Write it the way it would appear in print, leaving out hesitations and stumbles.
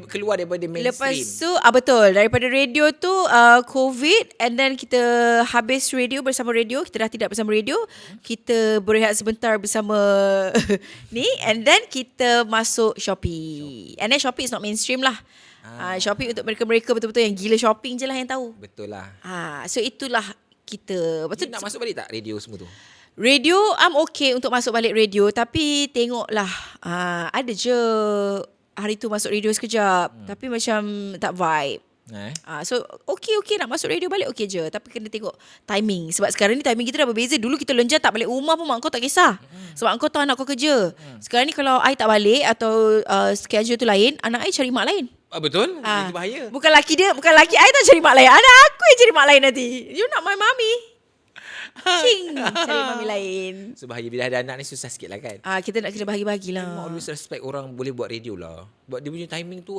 keluar daripada mainstream. Lepas tu betul, daripada radio tu COVID, and then kita habis radio bersama radio, kita dah tidak bersama radio, kita berehat sebentar bersama ni, and then kita masuk Shopee. And then Shopee is not mainstream lah. Shopee untuk mereka-mereka betul-betul yang gila shopping je lah yang tahu. Betul lah. So itulah kita. Lepas tu nak masuk balik tak radio semua tu? Radio, I'm okay untuk masuk balik radio. Tapi tengoklah, ada je hari tu masuk radio sekejap. Tapi macam tak vibe. So okay nak masuk radio balik okay je. Tapi kena tengok timing. Sebab sekarang ni timing kita dah berbeza. Dulu kita lenja tak balik rumah pun mak kau tak kisah. Sebab kau tahu anak kau kerja. Sekarang ni kalau I tak balik atau schedule tu lain, anak I cari mak lain. Betul? Itu bahaya. Bukan laki I tak cari mak lain. Anak aku yang cari mak lain nanti. You not my mommy. Cari mami lain. So bahaya bila ada anak ni susah sikit lah kan. Kita nak kena bahagi-bahagi lah. Mak always respect orang boleh buat radio lah. Buat dia punya timing tu